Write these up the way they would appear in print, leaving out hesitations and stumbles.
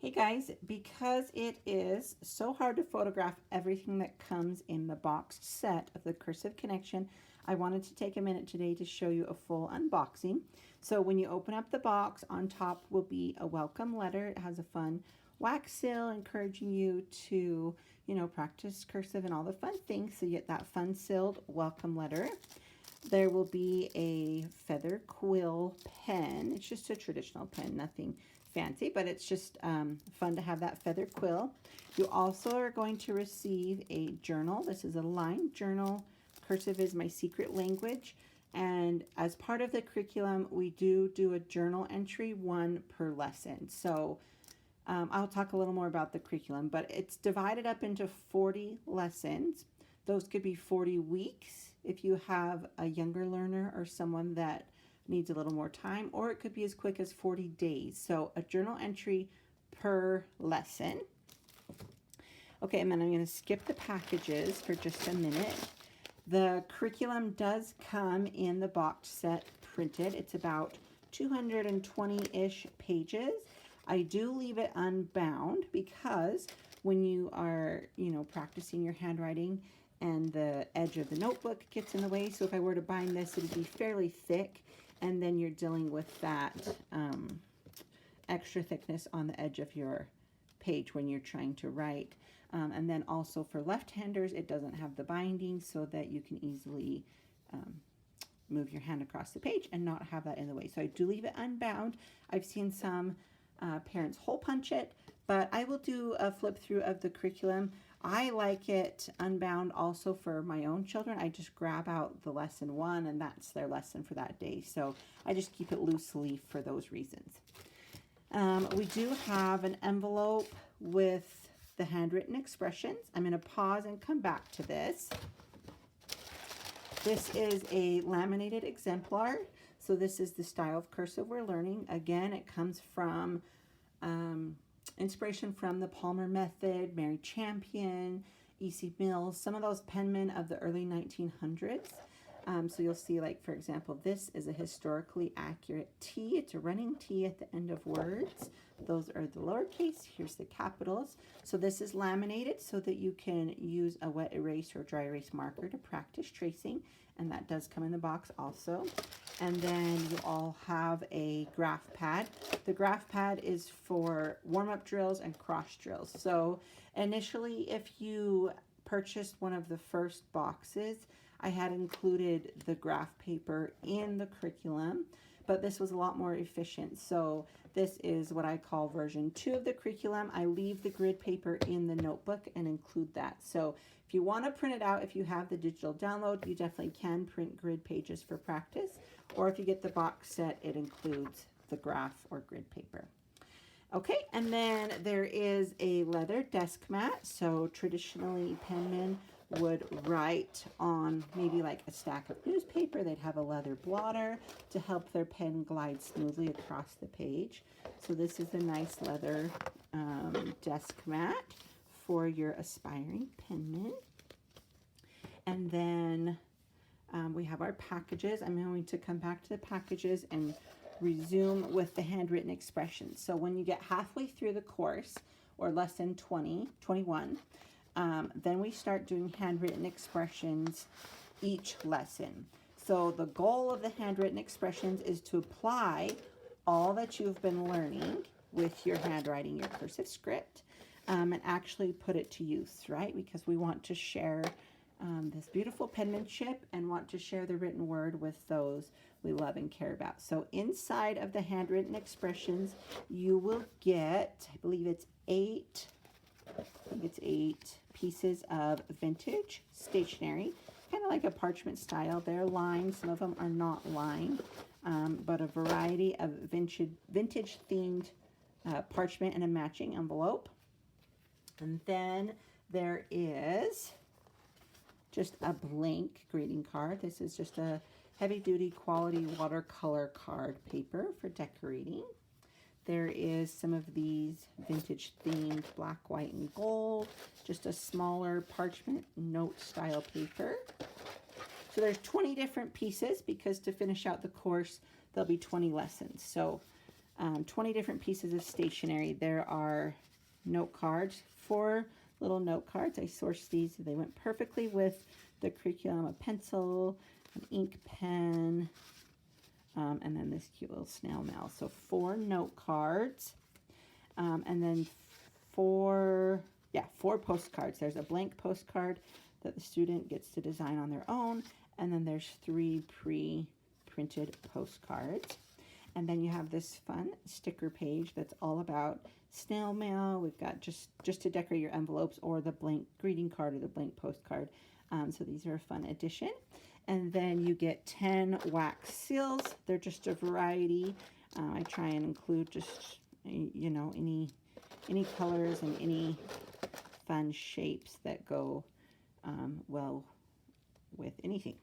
Hey guys, because it is so hard to photograph everything that comes in the boxed set of the Cursive Connection, I wanted to take a minute today to show you a full unboxing. So when you open up the box, on top will be a welcome letter. It has a fun wax seal encouraging you to, practice cursive and all the fun things. So you get that fun sealed welcome letter. There will be a feather quill pen. It's just a traditional pen, nothing fancy, but it's just fun to have that feather quill. You also are going to receive a journal. This is a lined journal. Cursive is my secret language. And as part of the curriculum, we do a journal entry, one per lesson. So I'll talk a little more about the curriculum, but it's divided up into 40 lessons. Those could be 40 weeks if you have a younger learner or someone that needs a little more time, or it could be as quick as 40 days. So a journal entry per lesson. Okay, and then I'm going to skip the packages for just a minute. The curriculum does come in the box set printed. It's about 220-ish pages. I do leave it unbound because when you are, practicing your handwriting and the edge of the notebook gets in the way. So if I were to bind this, it would be fairly thick. And then you're dealing with that extra thickness on the edge of your page when you're trying to write. And then also for left-handers, it doesn't have the binding so that you can easily move your hand across the page and not have that in the way. So I do leave it unbound. I've seen some parents hole punch it, but I will do a flip through of the curriculum. I like it unbound also for my own children. I just grab out the lesson one and that's their lesson for that day. So I just keep it loose leaf for those reasons. We do have an envelope with the handwritten expressions. I'm going to pause and come back to this. This is a laminated exemplar. So this is the style of cursive we're learning. Again, it comes from inspiration from the Palmer Method, Mary Champion, E.C. Mills, some of those penmen of the early 1900s. So you'll see, like, for example, this is a historically accurate T. It's a running T at the end of words. Those are the lowercase. Here's the capitals. So this is laminated so that you can use a wet erase or dry erase marker to practice tracing. And that does come in the box also. And then you all have a graph pad. The graph pad is for warm-up drills and cross drills. So initially, if you purchased one of the first boxes, I had included the graph paper in the curriculum, but this was a lot more efficient. So this is what I call version 2 of the curriculum. I leave the grid paper in the notebook and include that. So if you want to print it out, if you have the digital download, you definitely can print grid pages for practice. Or if you get the box set, it includes the graph or grid paper. Okay, and then there is a leather desk mat. So traditionally, penmen would write on maybe like a stack of newspaper. They'd have a leather blotter to help their pen glide smoothly across the page. So this is a nice leather desk mat for your aspiring penman. And then we have our packages. I'm going to come back to the packages and resume with the handwritten expressions. So when you get halfway through the course, or lesson 21, then we start doing handwritten expressions each lesson. So the goal of the handwritten expressions is to apply all that you've been learning with your handwriting, your cursive script, and actually put it to use, right? Because we want to share this beautiful penmanship and want to share the written word with those we love and care about. So inside of the handwritten expressions, you will get, I believe it's 8 pieces of vintage stationery, kind of like a parchment style. They're lined, some of them are not lined, but a variety of vintage themed parchment and a matching envelope. And then there is just a blank greeting card. This is just a heavy duty quality watercolor card paper for decorating. There is some of these vintage themed black, white, and gold, just a smaller parchment note style paper. So there's 20 different pieces because to finish out the course, there'll be 20 lessons. So 20 different pieces of stationery. There are note cards, 4 little note cards. I sourced these. They went perfectly with the curriculum. A pencil, an ink pen, and then this cute little snail mail. So 4 note cards, and then 4 postcards. There's a blank postcard that the student gets to design on their own, and then there's 3 pre-printed postcards. And then you have this fun sticker page that's all about snail mail. We've got just to decorate your envelopes, or the blank greeting card, or the blank postcard. So these are a fun addition. And then you get 10 wax seals. They're just a variety. I try and include just, you know, any colors and any fun shapes that go well with anything.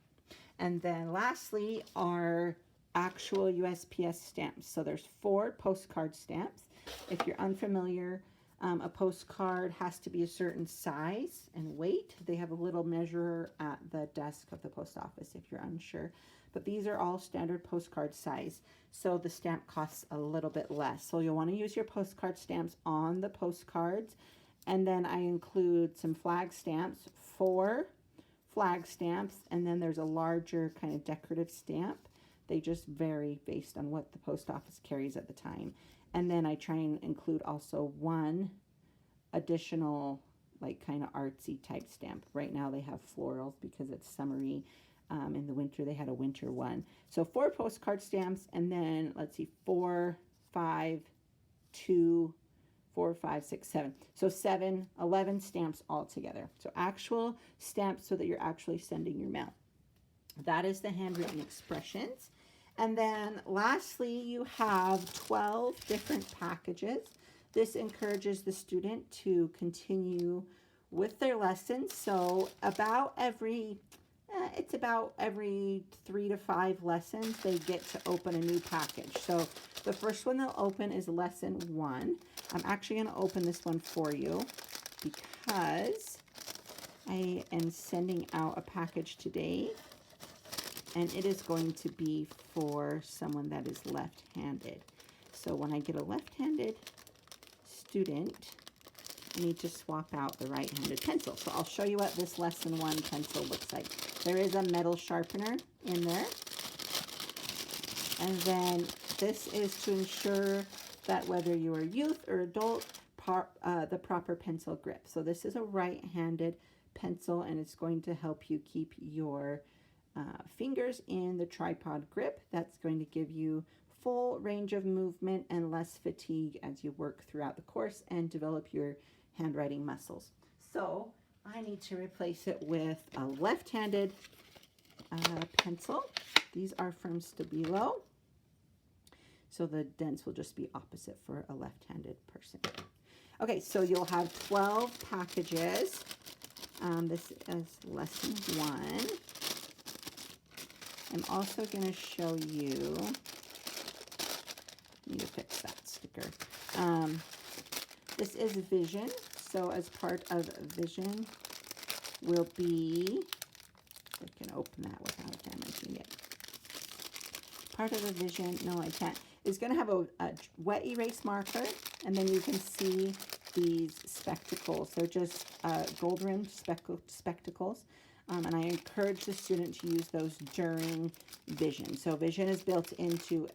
And then lastly are actual USPS stamps. So there's 4 postcard stamps. If you're unfamiliar, a postcard has to be a certain size and weight. They have a little measurer at the desk of the post office if you're unsure. But these are all standard postcard size. So the stamp costs a little bit less. So you'll want to use your postcard stamps on the postcards. And then I include some flag stamps, 4 flag stamps, and then there's a larger kind of decorative stamp. They just vary based on what the post office carries at the time. And then I try and include also 1 additional, like, kind of artsy type stamp. Right now they have florals because it's summery. In the winter they had a winter one. So 4 postcard stamps, and then let's see, 4, 5, 2, 4, 5, 6, 7. So 11 stamps altogether. So actual stamps so that you're actually sending your mail. That is the handwritten expressions. And then lastly, you have 12 different packages. This encourages the student to continue with their lessons. So about every 3 to 5 lessons, they get to open a new package. So the first one they'll open is lesson 1. I'm actually going to open this one for you because I am sending out a package today, and it is going to be for someone that is left-handed. So when I get a left-handed student, I need to swap out the right-handed pencil. So I'll show you what this lesson 1 pencil looks like. There is a metal sharpener in there. And then this is to ensure that whether you are youth or adult, the proper pencil grip. So this is a right-handed pencil, and it's going to help you keep your fingers in the tripod grip. That's going to give you full range of movement and less fatigue as you work throughout the course and develop your handwriting muscles. So I need to replace it with a left-handed pencil. These are from Stabilo. So the dents will just be opposite for a left-handed person. Okay, so you'll have 12 packages. This is lesson 1. I'm also going to show you, I need to fix that sticker. This is Vision. So as part of Vision will be, I can open that without damaging it. Part of the Vision, no I can't, is going to have a wet erase marker, and then you can see these spectacles. They're just gold-rimmed spectacles. And I encourage the student to use those during Vision. So Vision is built into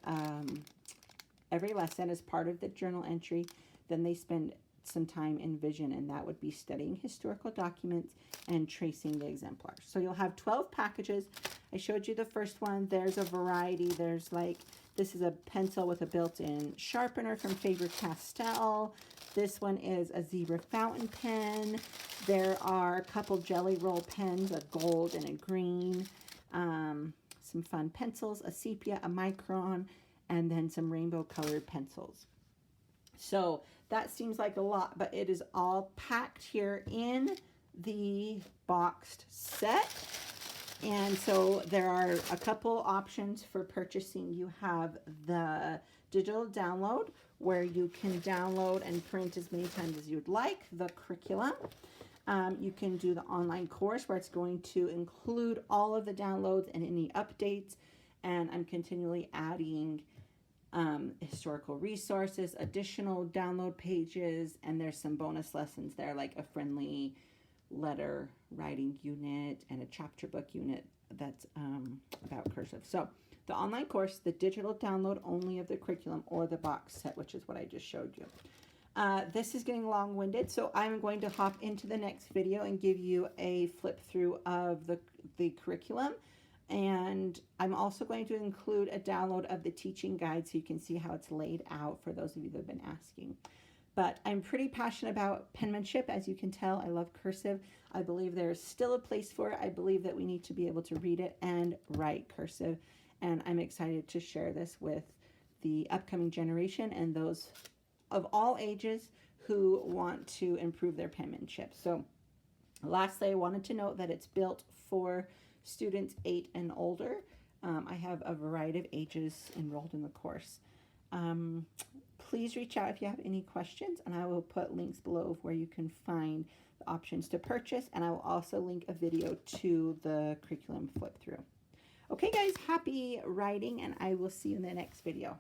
every lesson as part of the journal entry. Then they spend some time in Vision, and that would be studying historical documents and tracing the exemplars. So you'll have 12 packages. I showed you the first one. There's a variety. There's like, this is a pencil with a built-in sharpener from Faber-Castell. This one is a zebra fountain pen. There are a couple jelly roll pens, a gold and a green, some fun pencils, a sepia, a micron, and then some rainbow colored pencils. So that seems like a lot, but it is all packed here in the boxed set. And so there are a couple options for purchasing. You have the digital download, where you can download and print as many times as you'd like the curriculum. You can do the online course, where it's going to include all of the downloads and any updates. And I'm continually adding historical resources, additional download pages, and there's some bonus lessons there, like a friendly letter writing unit and a chapter book unit that's about cursive. So the online course, the digital download only of the curriculum, or the box set, which is what I just showed you. This is getting long-winded, so I'm going to hop into the next video and give you a flip through of the curriculum. And I'm also going to include a download of the teaching guide so you can see how it's laid out for those of you that have been asking. But I'm pretty passionate about penmanship, as you can tell. I love cursive. I believe there's still a place for it. I believe that we need to be able to read it and write cursive. And I'm excited to share this with the upcoming generation and those of all ages who want to improve their penmanship. So lastly, I wanted to note that it's built for students 8 and older. I have a variety of ages enrolled in the course. Please reach out if you have any questions, and I will put links below of where you can find the options to purchase, and I will also link a video to the curriculum flip through. Okay guys, happy writing, and I will see you in the next video.